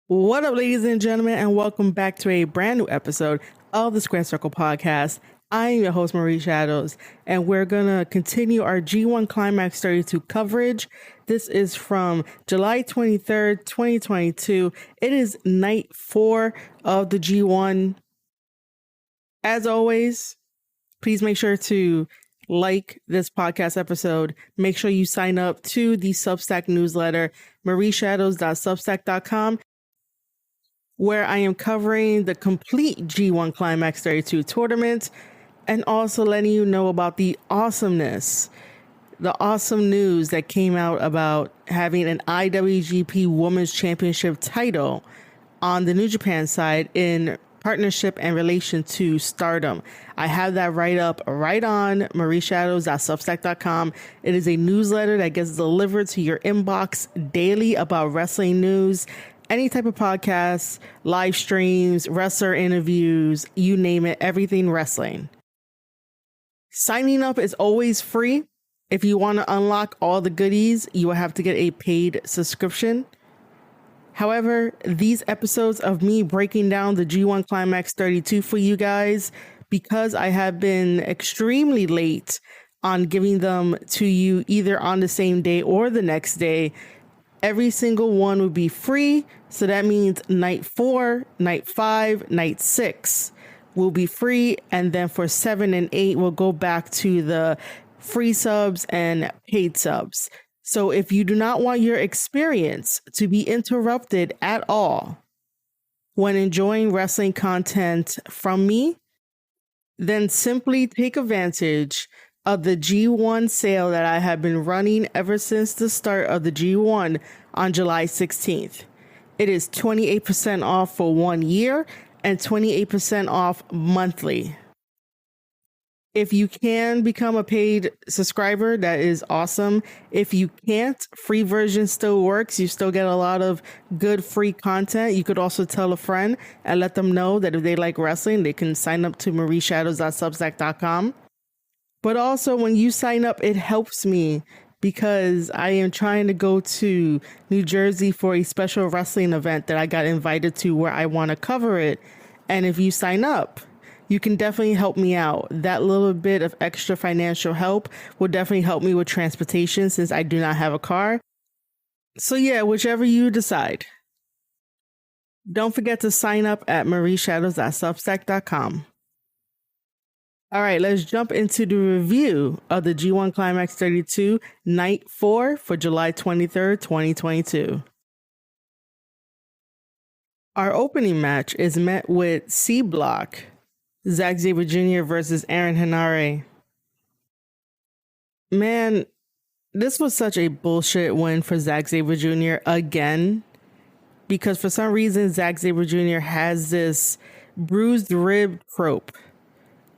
What up, ladies and gentlemen, and welcome back to a brand new episode of the Square Circle Podcast. I am your host, Marie Shadows, and we're going to continue our G1 Climax 32 coverage. This is from July 23rd, 2022. It is night 4 of the G1. As always, please make sure to like this podcast episode. Make sure you sign up to the Substack newsletter, marieshadows.substack.com, where I am covering the complete G1 Climax 32 tournament and also letting you know about the awesomeness, the awesome news that came out about having an IWGP Women's Championship title on the New Japan side in partnership and relation to Stardom. I have that right up right on marieshadows.substack.com. It is a newsletter that gets delivered to your inbox daily about wrestling news, any type of podcasts, live streams, wrestler interviews, you name it, everything wrestling. Signing up is always free. If you want to unlock all the goodies, you will have to get a paid subscription. However, these episodes of me breaking down the G1 Climax 32 for you guys, because I have been extremely late on giving them to you either on the same day or the next day, every single one would be free. So that means night 4, night 5, night 6 will be free. And then for 7 and 8, we'll go back to the free subs and paid subs. So if you do not want your experience to be interrupted at all when enjoying wrestling content from me, then simply take advantage of the G1 sale that I have been running ever since the start of the G1 on July 16th. It is 28% off for 1 year and 28% off monthly. If you can become a paid subscriber, that is awesome. If you can't, free version still works. You still get a lot of good free content. You could also tell a friend and let them know that if they like wrestling, they can sign up to marieshadows.substack.com. But also when you sign up, it helps me because I am trying to go to New Jersey for a special wrestling event that I got invited to where I want to cover it. And if you sign up, you can definitely help me out. That little bit of extra financial help will definitely help me with transportation since I do not have a car. So yeah, whichever you decide. Don't forget to sign up at marieshadows.substack.com. All right, let's jump into the review of the G1 Climax 32 Night 4 for July 23rd, 2022. Our opening match is met with C Block, Zack Sabre Jr. versus Aaron Henare. Man, this was such a bullshit win for Zack Sabre Jr. again, because for some reason Zack Sabre Jr. has this bruised rib trope.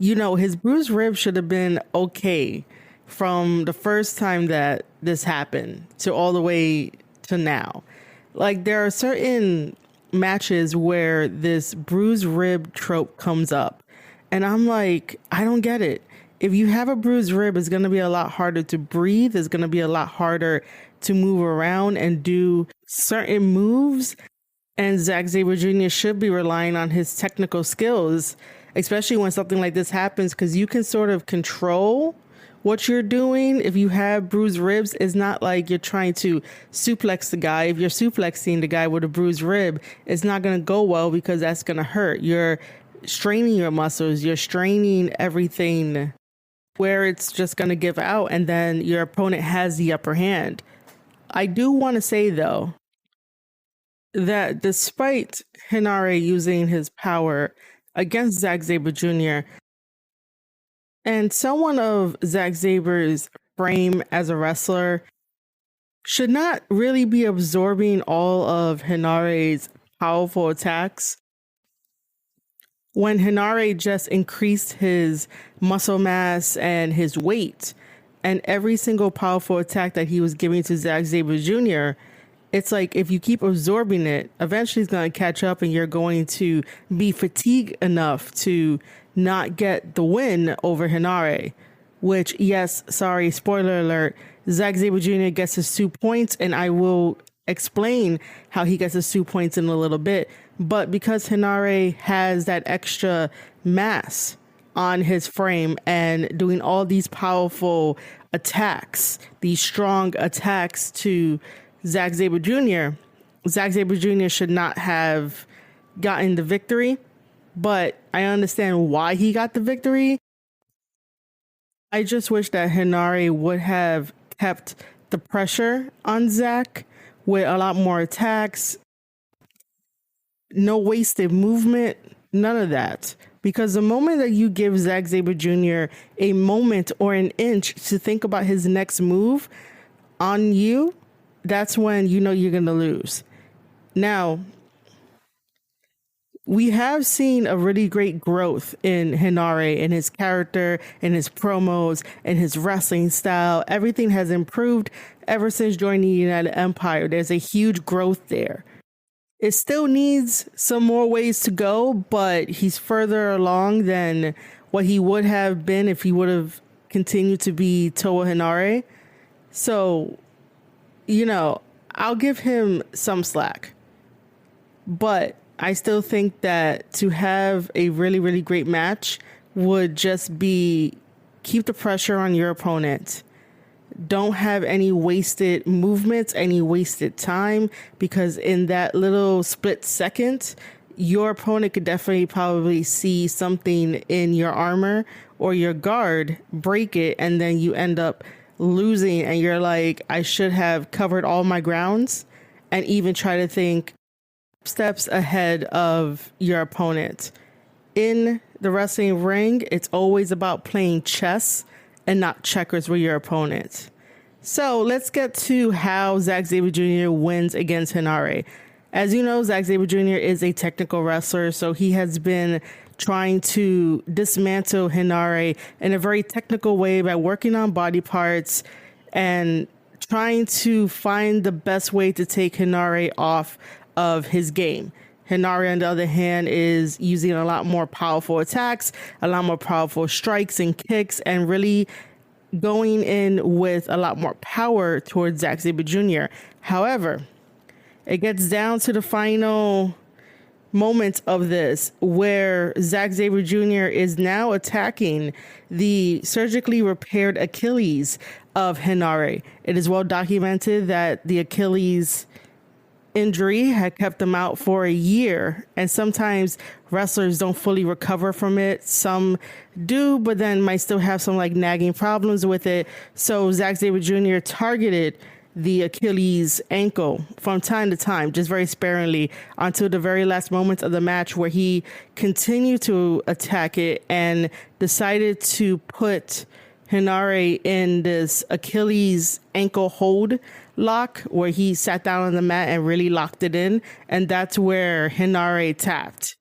You know, his bruised rib should have been okay from the first time that this happened to all the way to now. Like, there are certain matches where this bruised rib trope comes up. And I'm like, I don't get it. If you have a bruised rib, it's going to be a lot harder to breathe. It's going to be a lot harder to move around and do certain moves. And Zack Sabre Jr. should be relying on his technical skills, especially when something like this happens, because you can sort of control what you're doing. If you have bruised ribs, it's not like you're trying to suplex the guy. If you're suplexing the guy with a bruised rib, it's not going to go well because that's going to hurt. You're straining your muscles, you're straining everything where it's just going to give out, and then your opponent has the upper hand. I do want to say, though, that despite Henare using his power against Zack Sabre Jr., and someone of Zack Sabre's frame as a wrestler should not really be absorbing all of Henare's powerful attacks, when Henare just increased his muscle mass and his weight, and every single powerful attack that he was giving to Zack Sabre Jr., it's like if you keep absorbing it, eventually it's going to catch up and you're going to be fatigued enough to not get the win over Henare. Which, yes, sorry, spoiler alert, Zack Sabre Jr. gets his 2 points, and I will explain how he gets his 2 points in a little bit. But because Hinare has that extra mass on his frame and doing all these powerful attacks, these strong attacks to Zack Sabre Jr., Zack Sabre Jr. should not have gotten the victory, but I understand why he got the victory. I just wish that Hinare would have kept the pressure on Zack with a lot more attacks, no wasted movement, none of that. Because the moment that you give Zack Sabre Jr. a moment or an inch to think about his next move on you, that's when you know you're going to lose. Now, we have seen a really great growth in Hinare, in his character, in his promos, in his wrestling style. Everything has improved ever since joining the United Empire. There's a huge growth there. It still needs some more ways to go, but he's further along than what he would have been if he would have continued to be Toa Hinare. So, I'll give him some slack. But I still think that to have a really, really great match would just be keep the pressure on your opponent. Don't have any wasted movements, any wasted time, because in that little split second, your opponent could definitely probably see something in your armor or your guard, break it, and then you end up losing. And you're like, I should have covered all my grounds, and even try to think steps ahead of your opponent. In the wrestling ring, it's always about playing chess and not checkers with your opponent. So let's get to how Zack Sabre Jr. wins against Hinare. As you know, Zack Sabre Jr. is a technical wrestler, so he has been trying to dismantle Hinare in a very technical way by working on body parts and trying to find the best way to take Hinare off of his game. Hinare, on the other hand, is using a lot more powerful attacks, a lot more powerful strikes and kicks, and really going in with a lot more power towards Zack Sabre Jr. However, it gets down to the final moments of this where Zack Sabre Jr. is now attacking the surgically repaired Achilles of Hinare. It is well documented that the Achilles injury had kept them out for a year, and sometimes wrestlers don't fully recover from it. Some do, but then might still have some nagging problems with it. So Zack Sabre Jr. targeted the Achilles ankle from time to time, just very sparingly, until the very last moments of the match, where he continued to attack it and decided to put Hinare in this Achilles ankle hold lock, where he sat down on the mat and really locked it in. And that's where Hinare tapped.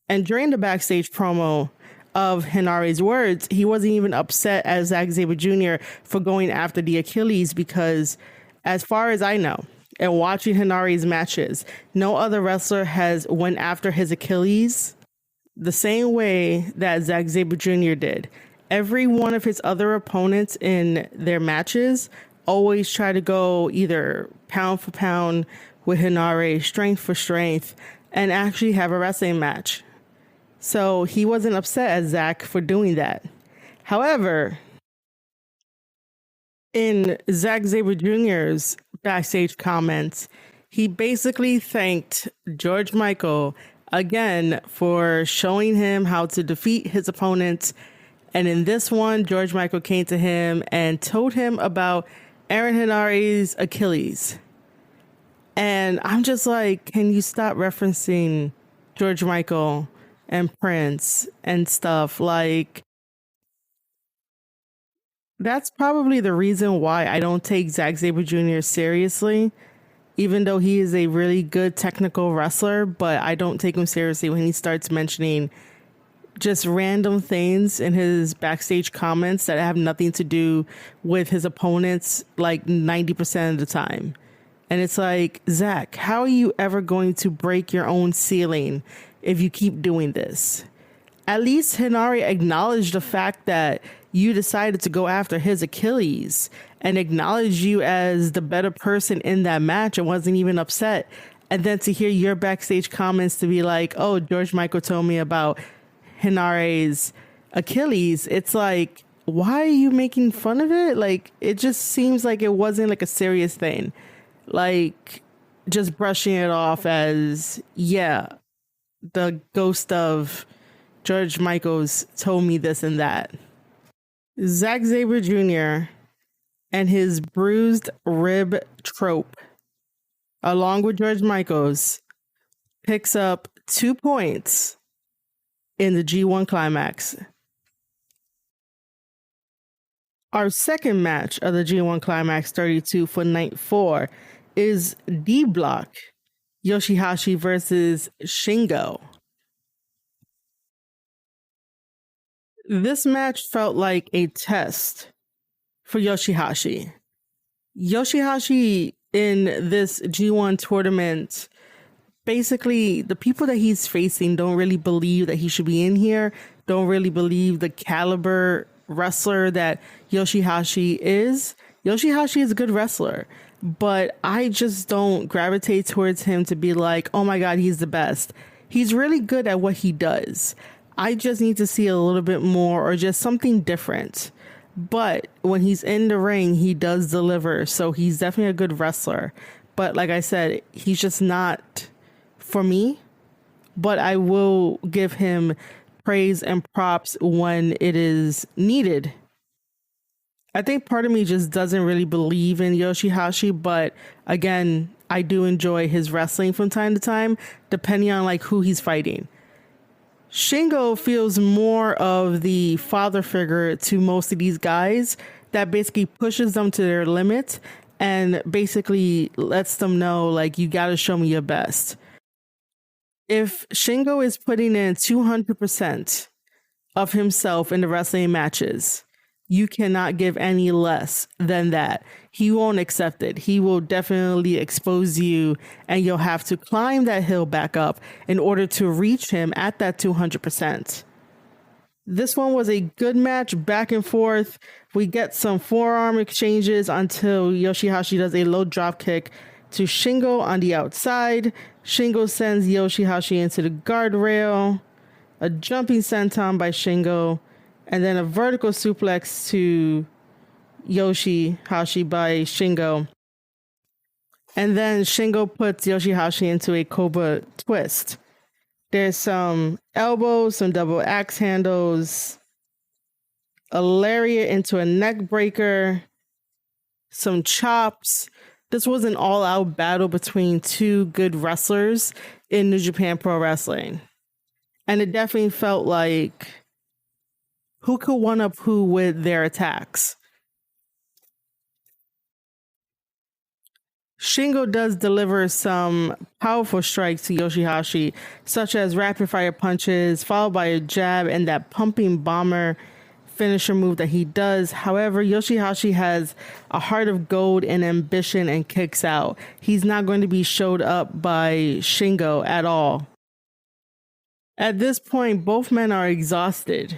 And during the backstage promo of Hinare's words, he wasn't even upset at Zack Sabre Jr. for going after the Achilles, because as far as I know, and watching Hinare's matches, no other wrestler has went after his Achilles the same way that Zack Sabre Jr. did. Every one of his other opponents in their matches always try to go either pound for pound with Hinare, strength for strength, and actually have a wrestling match. So he wasn't upset at Zack for doing that. However, in Zack Sabre Jr.'s backstage comments, he basically thanked George Michael again for showing him how to defeat his opponents. And in this one, George Michael came to him and told him about Aaron Hinare's Achilles. And I'm just like, can you stop referencing George Michael and Prince and stuff? That's probably the reason why I don't take Zack Sabre Jr. seriously, even though he is a really good technical wrestler. But I don't take him seriously when he starts mentioning just random things in his backstage comments that have nothing to do with his opponents, 90% of the time. And it's like, Zack, how are you ever going to break your own ceiling if you keep doing this? At least Hinare acknowledged the fact that you decided to go after his Achilles and acknowledged you as the better person in that match and wasn't even upset. And then to hear your backstage comments to be like, oh, George Michael told me about Hinare's Achilles. It's like, why are you making fun of it? Like, it just seems like it wasn't like a serious thing. Like, just brushing it off as, yeah, the ghost of George Michaels told me this and that. Zack Sabre Jr. and his bruised rib trope, along with George Michaels, picks up 2 points in the G1 Climax. Our second match of the G1 Climax 32 for night 4 is D Block, Yoshihashi versus Shingo. This match felt like a test for Yoshihashi. Yoshihashi in this G1 tournament, basically the people that he's facing don't really believe that he should be in here, don't really believe the caliber wrestler that Yoshihashi is. Yoshihashi is a good wrestler, but I just don't gravitate towards him to be like, oh my God, he's the best. He's really good at what he does. I just need to see a little bit more or just something different. But when he's in the ring, he does deliver. So he's definitely a good wrestler. But like I said, he's just not for me. But I will give him praise and props when it is needed. I think part of me just doesn't really believe in Yoshihashi, but again, I do enjoy his wrestling from time to time, depending on like who he's fighting. Shingo feels more of the father figure to most of these guys that basically pushes them to their limit and basically lets them know, like, you got to show me your best. If Shingo is putting in 200% of himself in the wrestling matches, you cannot give any less than that. He won't accept it. He will definitely expose you, and you'll have to climb that hill back up in order to reach him at that 200%. This one was a good match, back and forth. We get some forearm exchanges until Yoshihashi does a low drop kick to Shingo on the outside. Shingo sends Yoshihashi into the guardrail. A jumping senton by Shingo. And then a vertical suplex to Yoshihashi by Shingo. And then Shingo puts Yoshihashi into a Cobra twist. There's some elbows, some double axe handles, a lariat into a neck breaker, some chops. This was an all-out battle between two good wrestlers in New Japan Pro Wrestling. And it definitely felt like who could one-up who with their attacks. Shingo does deliver some powerful strikes to Yoshihashi, such as rapid-fire punches, followed by a jab and that pumping bomber finisher move that he does. However, Yoshihashi has a heart of gold and ambition and kicks out. He's not going to be showed up by Shingo at all. At this point, both men are exhausted.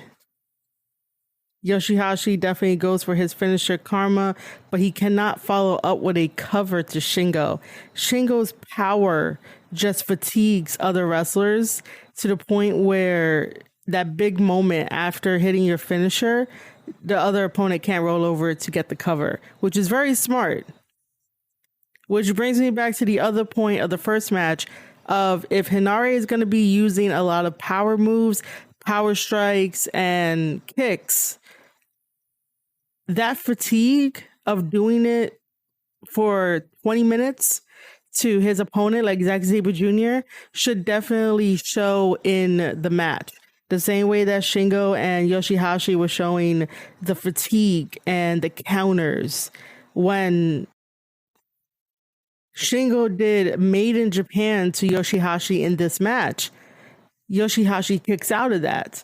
Yoshihashi definitely goes for his finisher Karma, but he cannot follow up with a cover to Shingo. Shingo's power just fatigues other wrestlers to the point where that big moment after hitting your finisher, the other opponent can't roll over to get the cover, which is very smart. Which brings me back to the other point of the first match of if Hinare is going to be using a lot of power moves, power strikes, and kicks, that fatigue of doing it for 20 minutes to his opponent, like Zack Sabre Jr., should definitely show in the match. The same way that Shingo and Yoshihashi were showing the fatigue and the counters. When Shingo did Made in Japan to Yoshihashi in this match, Yoshihashi kicks out of that.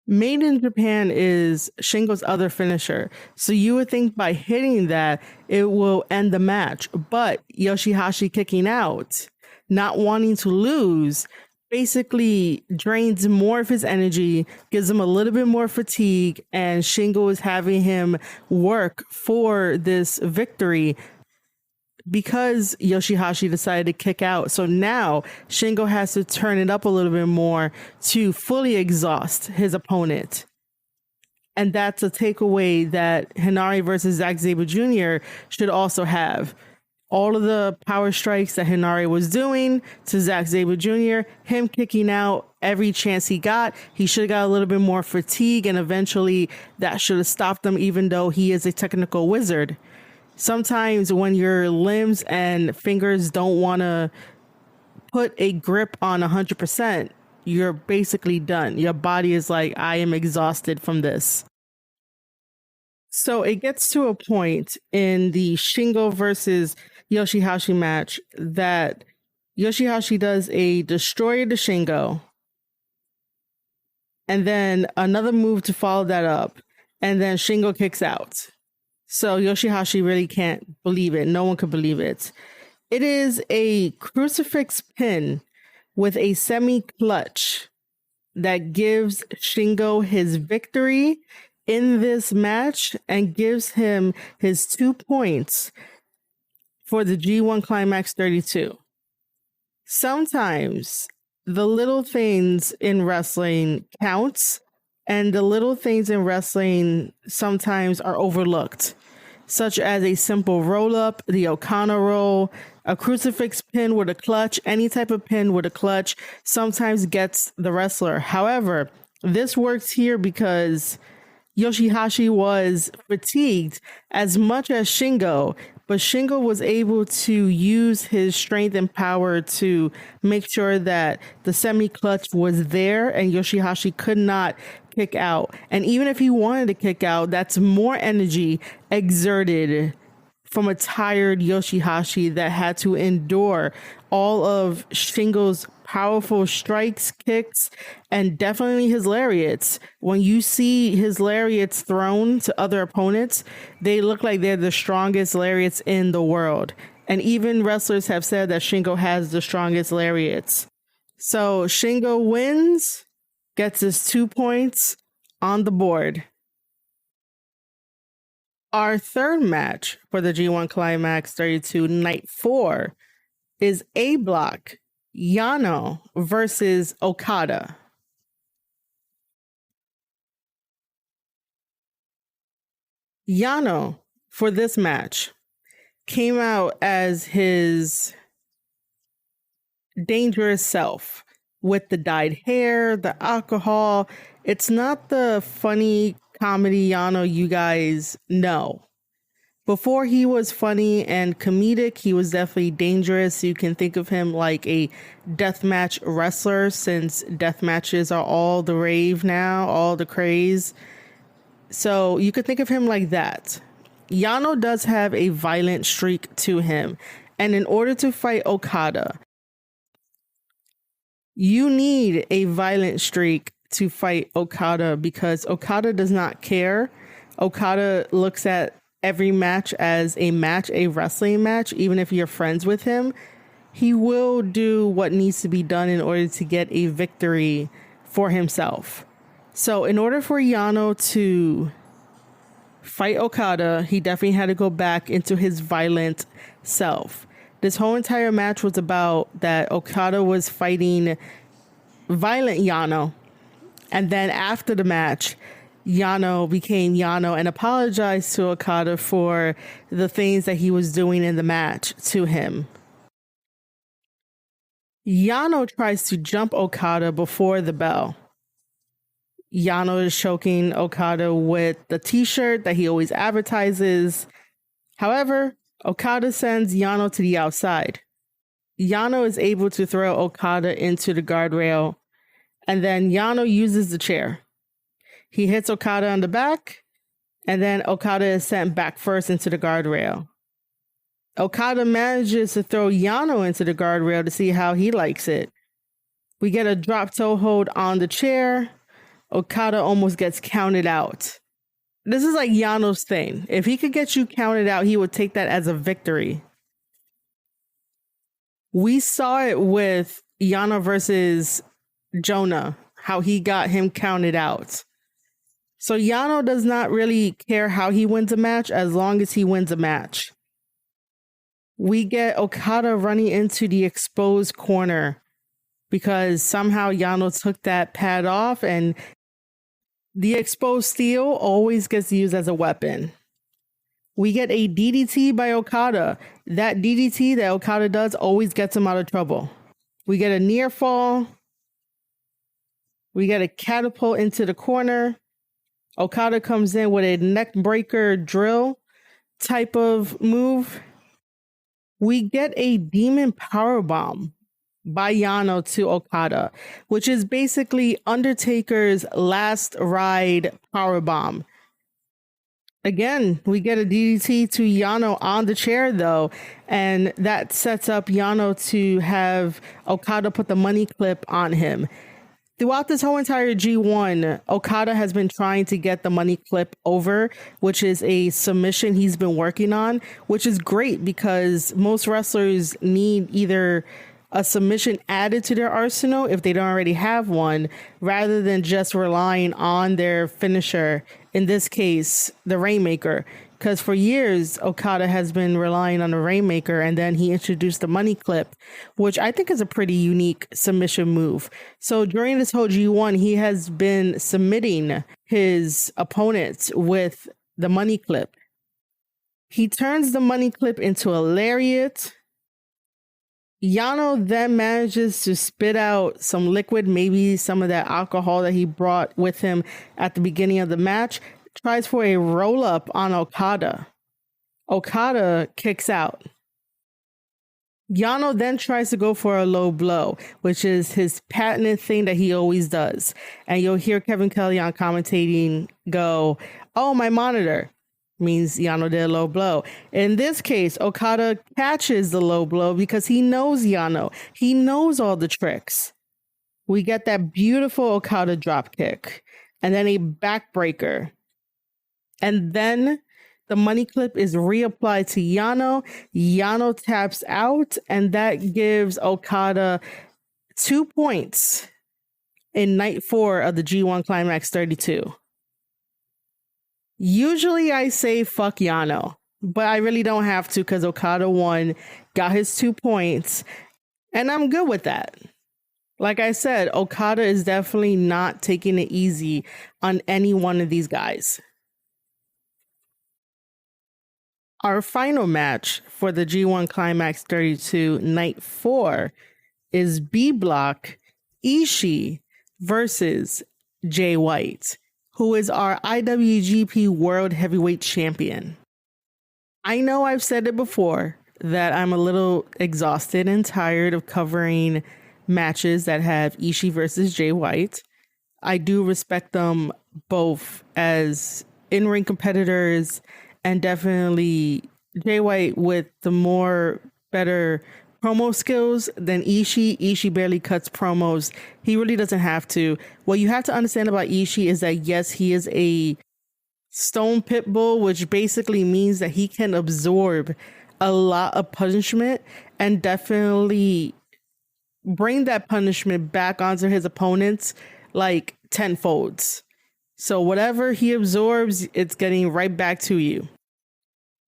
Made in Japan is Shingo's other finisher. So you would think by hitting that, it will end the match. But Yoshihashi kicking out, not wanting to lose, basically drains more of his energy, gives him a little bit more fatigue, and Shingo is having him work for this victory because Yoshihashi decided to kick out. So now Shingo has to turn it up a little bit more to fully exhaust his opponent. And that's a takeaway that Hinari versus Zack Sabre Jr. should also have. All of the power strikes that Hinari was doing to Zack Sabre Jr., him kicking out every chance he got, he should have got a little bit more fatigue, and eventually that should have stopped him, even though he is a technical wizard. Sometimes when your limbs and fingers don't want to put a grip on 100%, you're basically done. Your body is like, I am exhausted from this. So it gets to a point in the Shingo versus Yoshihashi match that Yoshihashi does a destroyer to Shingo, and then another move to follow that up, and then Shingo kicks out. So Yoshihashi really can't believe it. No one could believe it. It is a crucifix pin with a semi-clutch that gives Shingo his victory in this match and gives him his 2 points for the G1 Climax 32. Sometimes the little things in wrestling counts, and the little things in wrestling sometimes are overlooked, such as a simple roll-up, the Okana roll, a crucifix pin with a clutch. Any type of pin with a clutch sometimes gets the wrestler. However, this works here because Yoshihashi was fatigued as much as Shingo, but Shingo was able to use his strength and power to make sure that the semi-clutch was there and Yoshihashi could not kick out. And even if he wanted to kick out, that's more energy exerted from a tired Yoshihashi that had to endure all of Shingo's powerful strikes, kicks, and definitely his lariats. When you see his lariats thrown to other opponents, they look like they're the strongest lariats in the world. And even wrestlers have said that Shingo has the strongest lariats. So Shingo wins, gets his 2 points on the board. Our third match for the G1 Climax 32 Night 4 is A Block, Yano versus Okada. Yano, for this match, came out as his dangerous self with the dyed hair, the alcohol. It's not the funny comedy Yano you guys know. Before he was funny and comedic, he was definitely dangerous. You can think of him like a deathmatch wrestler, since death matches are all the rave now, all the craze. So you could think of him like that. Yano does have a violent streak to him. And in order to fight Okada, you need a violent streak to fight Okada, because Okada does not care. Okada looks at every match as a match, a wrestling match. Even if you're friends with him, he will do what needs to be done in order to get a victory for himself. So in order for Yano to fight Okada, he definitely had to go back into his violent self. This whole entire match was about that Okada was fighting violent Yano. And then after the match, Yano became Yano and apologized to Okada for the things that he was doing in the match to him. Yano tries to jump Okada before the bell. Yano is choking Okada with the t-shirt that he always advertises. However, Okada sends Yano to the outside. Yano is able to throw Okada into the guardrail, and then Yano uses the chair. He hits Okada on the back, and then Okada is sent back first into the guardrail. Okada manages to throw Yano into the guardrail to see how he likes it. We get a drop toe hold on the chair. Okada almost gets counted out. This is like Yano's thing. If he could get you counted out, he would take that as a victory. We saw it with Yano versus Jonah, how he got him counted out. So Yano does not really care how he wins a match as long as he wins a match. We get Okada running into the exposed corner because somehow Yano took that pad off, and the exposed steel always gets used as a weapon. We get a DDT by Okada. That DDT that Okada does always gets him out of trouble. We get a near fall. We get a catapult into the corner. Okada comes in with a neck breaker drill type of move. We get a demon powerbomb by Yano to Okada, which is basically Undertaker's last ride powerbomb. Again, we get a DDT to Yano on the chair, though, and that sets up Yano to have Okada put the money clip on him. Throughout this whole entire G1, Okada has been trying to get the money clip over, which is a submission he's been working on, which is great because most wrestlers need either a submission added to their arsenal if they don't already have one, rather than just relying on their finisher, in this case, the Rainmaker. Because for years, Okada has been relying on the Rainmaker, and then he introduced the money clip, which I think is a pretty unique submission move. So during this whole G1, he has been submitting his opponents with the money clip. He turns the money clip into a lariat. Yano then manages to spit out some liquid, maybe some of that alcohol that he brought with him at the beginning of the match, tries for a roll-up on Okada. Okada kicks out. Yano then tries to go for a low blow, which is his patented thing that he always does. And you'll hear Kevin Kelly on commentating go, "Oh, my monitor." Means Yano did a low blow. In this case, Okada catches the low blow because he knows Yano. He knows all the tricks. We get that beautiful Okada drop kick and then a backbreaker. And then the money clip is reapplied to Yano. Yano taps out, and that gives Okada 2 points in night 4 of the G1 Climax 32. Usually I say fuck Yano, but I really don't have to because Okada won, got his 2 points, and I'm good with that. Like I said, Okada is definitely not taking it easy on any one of these guys. Our final match for the G1 Climax 32 Night 4 is B Block Ishii versus Jay White, who is our IWGP World Heavyweight Champion. I know I've said it before that I'm a little exhausted and tired of covering matches that have Ishii versus Jay White. I do respect them both as in-ring competitors, and definitely Jay White with the more better promo skills than Ishii. Ishii barely cuts promos. He really doesn't have to. What you have to understand about Ishii is that, yes, he is a stone pit bull, which basically means that he can absorb a lot of punishment and definitely bring that punishment back onto his opponents like tenfolds. So whatever he absorbs, it's getting right back to you.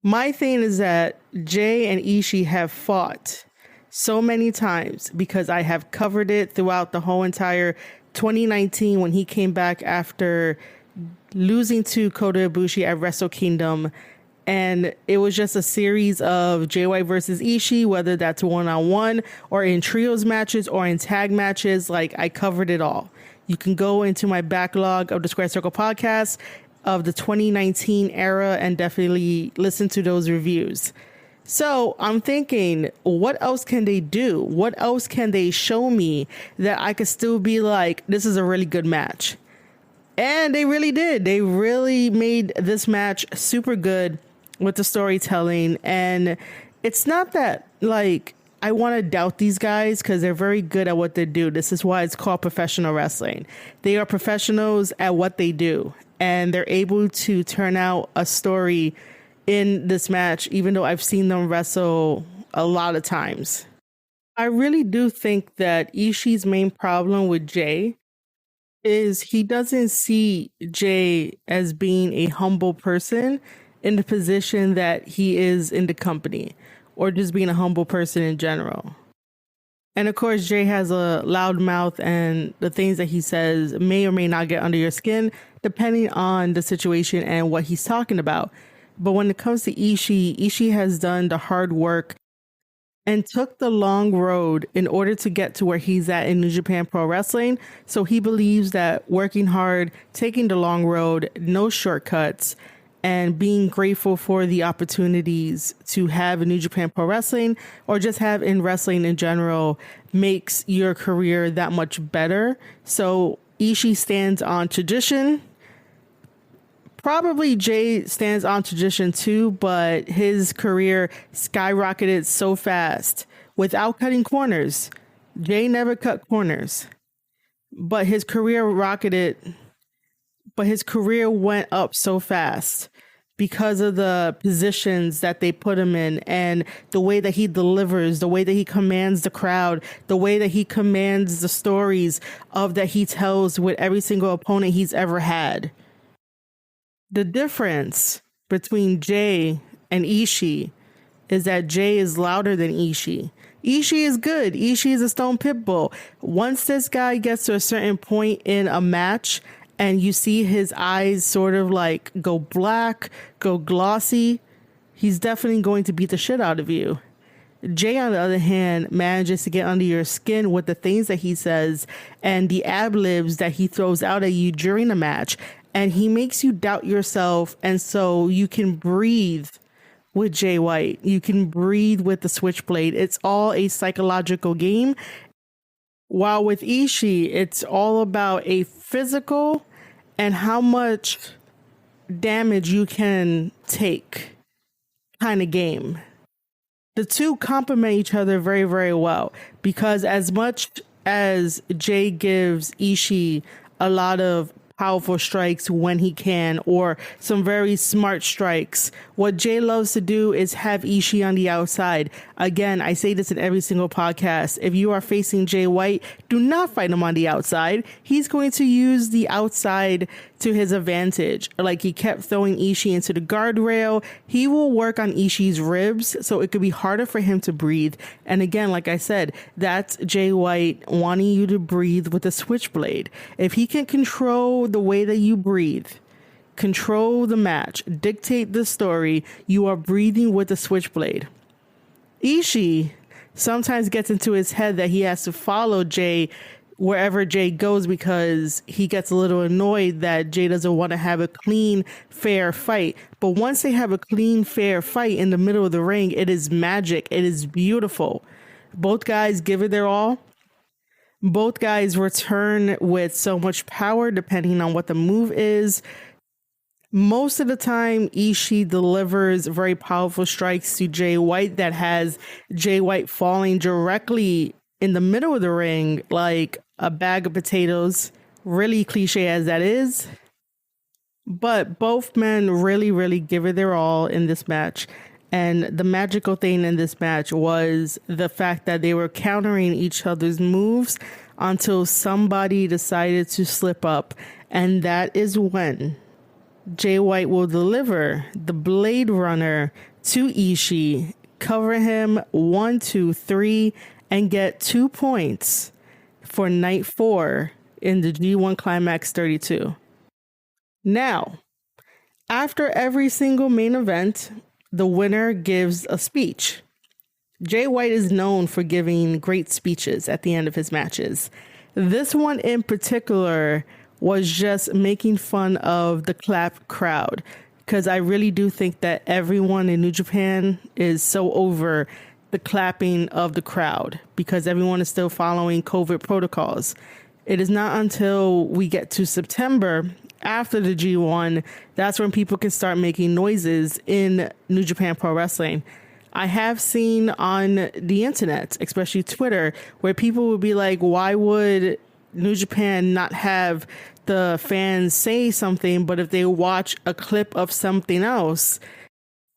My thing is that Jay and Ishii have fought so many times because I have covered it throughout the whole entire 2019 when he came back after losing to Kota Ibushi at Wrestle Kingdom. And it was just a series of Jay White versus Ishii, whether that's one-on-one or in trios matches or in tag matches. Like, I covered it all. You can go into my backlog of the Square Circle podcast of the 2019 era and definitely listen to those reviews. So I'm thinking, what else can they do? What else can they show me that I could still be like, this is a really good match? And they really did. They really made this match super good with the storytelling. And it's not that, like, I want to doubt these guys because they're very good at what they do. This is why it's called professional wrestling. They are professionals at what they do, and they're able to turn out a story in this match, even though I've seen them wrestle a lot of times. I really do think that Ishii's main problem with Jay is he doesn't see Jay as being a humble person in the position that he is in the company, or just being a humble person in general. And of course, Jay has a loud mouth, and the things that he says may or may not get under your skin, depending on the situation and what he's talking about. But when it comes to Ishii has done the hard work and took the long road in order to get to where he's at in New Japan Pro Wrestling. So he believes that working hard, taking the long road, no shortcuts, and being grateful for the opportunities to have in New Japan Pro Wrestling, or just have in wrestling in general, makes your career that much better. So Ishii stands on tradition. Probably Jay stands on tradition too, but his career skyrocketed so fast without cutting corners. Jay never cut corners, but his career rocketed, but his career went up so fast because of the positions that they put him in, and the way that he delivers, the way that he commands the crowd, the way that he commands the stories of that he tells with every single opponent he's ever had. The difference between Jay and Ishii is that Jay is louder than Ishii. Ishii is good. Ishii is a stone pit bull. Once this guy gets to a certain point in a match and you see his eyes sort of like go black, go glossy, he's definitely going to beat the shit out of you. Jay, on the other hand, manages to get under your skin with the things that he says and the ad-libs that he throws out at you during the match. And he makes you doubt yourself. And so you can breathe with Jay White. You can breathe with the Switchblade. It's all a psychological game. While with Ishii, it's all about a physical and how much damage you can take kind of game. The two complement each other very, very well, because as much as Jay gives Ishii a lot of powerful strikes when he can, or some very smart strikes, what Jay loves to do is have Ishii on the outside. Again, I say this in every single podcast. If you are facing Jay White, do not fight him on the outside. He's going to use the outside to his advantage. Like he kept throwing Ishii into the guardrail. He will work on Ishii's ribs, so it could be harder for him to breathe. And again, like I said, that's Jay White wanting you to breathe with a switchblade. If he can control the way that you breathe, control the match, dictate the story, you are breathing with a switchblade. Ishii sometimes gets into his head that he has to follow Jay wherever Jay goes, because he gets a little annoyed that Jay doesn't want to have a clean, fair fight. But once they have a clean, fair fight in the middle of the ring, it is magic. It is beautiful. Both guys give it their all. Both guys return with so much power depending on what the move is. Most of the time, Ishii delivers very powerful strikes to Jay White that has Jay White falling directly in the middle of the ring like a bag of potatoes, really cliche as that is. But both men really, really give it their all in this match. And the magical thing in this match was the fact that they were countering each other's moves until somebody decided to slip up. And that is when Jay White will deliver the Blade Runner to Ishii, cover him 1, 2, 3, and get 2 points for night 4 in the G1 Climax 32. Now, after every single main event, the winner gives a speech. Jay White is known for giving great speeches at the end of his matches. This one in particular was just making fun of the clap crowd, because I really do think that everyone in New Japan is so over the clapping of the crowd, because everyone is still following COVID protocols. It is not until we get to September, after the G1, that's when people can start making noises in New Japan Pro Wrestling. I have seen on the internet, especially Twitter, where people would be like, why would New Japan not have the fans say something, but if they watch a clip of something else,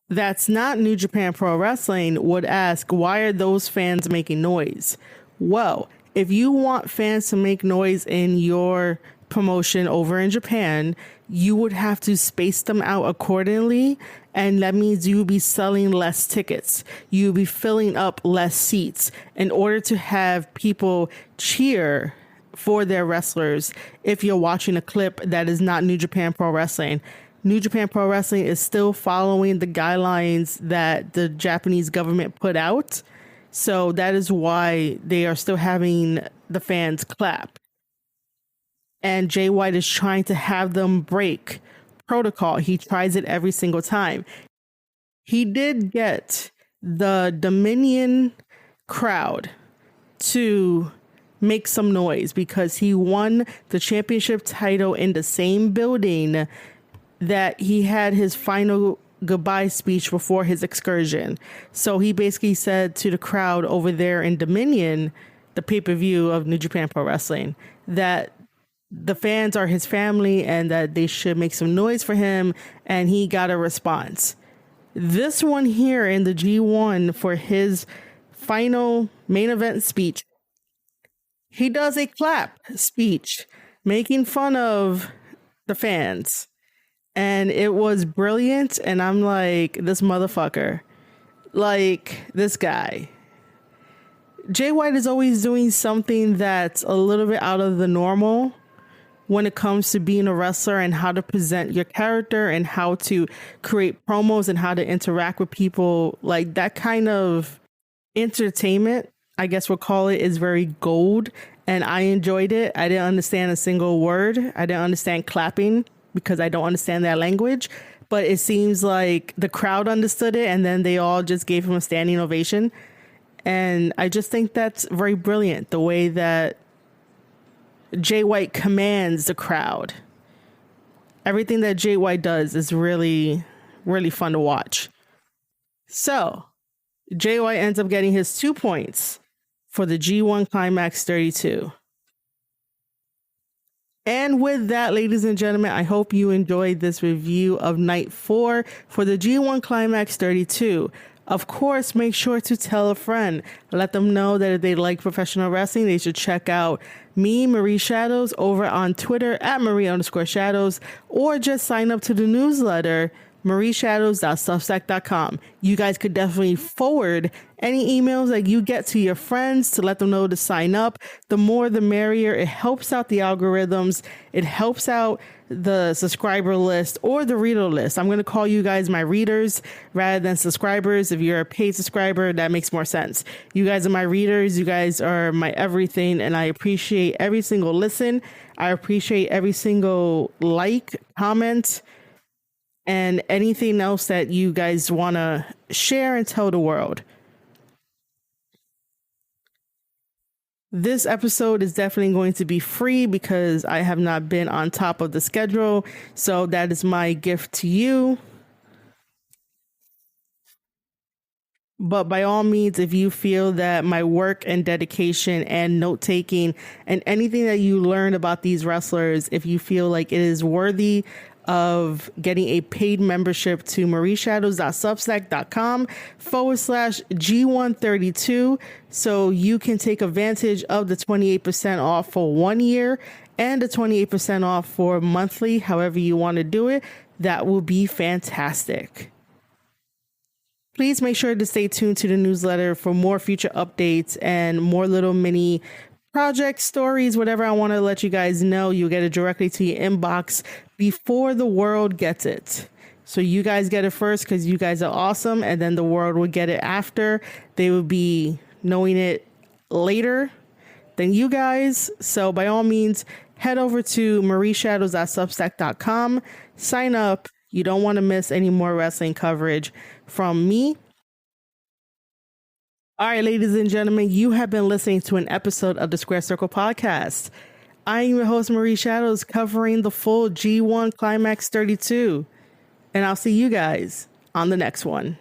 that's not New Japan Pro Wrestling would ask, why are those fans making noise? Well, if you want fans to make noise in your promotion over in Japan, you would have to space them out accordingly. And that means you will be selling less tickets. You'll be filling up less seats in order to have people cheer for their wrestlers. If you're watching a clip that is not New Japan Pro Wrestling, New Japan Pro Wrestling is still following the guidelines that the Japanese government put out. So that is why they are still having the fans clap. And Jay White is trying to have them break protocol. He tries it every single time. He did get the Dominion crowd to make some noise because he won the championship title in the same building that he had his final goodbye speech before his excursion. So he basically said to the crowd over there in Dominion, the pay-per-view of New Japan Pro Wrestling, that the fans are his family and that they should make some noise for him, and he got a response. This one here in the G1 for his final main event speech, he does a clap speech making fun of the fans. And it was brilliant. And I'm like, this motherfucker, like this guy. Jay White is always doing something that's a little bit out of the normal when it comes to being a wrestler and how to present your character and how to create promos and how to interact with people. Like that kind of entertainment, I guess we'll call it, is very gold. And I enjoyed it. I didn't understand a single word. I didn't understand clapping because I don't understand that language. But it seems like the crowd understood it and then they all just gave him a standing ovation. And I just think that's very brilliant, the way that Jay White commands the crowd. Everything that Jay White does is really, really fun to watch. So Jay White ends up getting his 2 points for the G1 Climax 32. And with that, ladies and gentlemen, I hope you enjoyed this review of Night 4 for the G1 Climax 32. Of course, make sure to tell a friend. Let them know that if they like professional wrestling, they should check out me, Marie Shadows, over on Twitter at Marie_Shadows, or just sign up to the newsletter, marieshadows.substack.com. You guys could definitely forward any emails that you get to your friends to let them know to sign up. The more the merrier. It helps out the algorithms. It helps out the subscriber list or the reader list. I'm going to call you guys my readers rather than subscribers. If you're a paid subscriber, that makes more sense. You guys are my readers. You guys are my everything. And I appreciate every single listen. I appreciate every single like, comment, and anything else that you guys want to share and tell the world. This episode is definitely going to be free because I have not been on top of the schedule. So that is my gift to you. But by all means, if you feel that my work and dedication and note taking and anything that you learn about these wrestlers, if you feel like it is worthy of getting a paid membership to marieshadows.substack.com/G132, so you can take advantage of the 28% off for 1 year and the 28% off for monthly, however you want to do it. That will be fantastic. Please make sure to stay tuned to the newsletter for more future updates and more little mini project stories, whatever I want to let you guys know. You'll get it directly to your inbox before the world gets it. So you guys get it first because you guys are awesome, and then the world will get it after. They will be knowing it later than you guys. So by all means, head over to marieshadows.substack.com, sign up. You don't want to miss any more wrestling coverage from me. All right, ladies and gentlemen, you have been listening to an episode of the Square Circle Podcast. I am your host, Marie Shadows, covering the full G1 Climax 32. And I'll see you guys on the next one.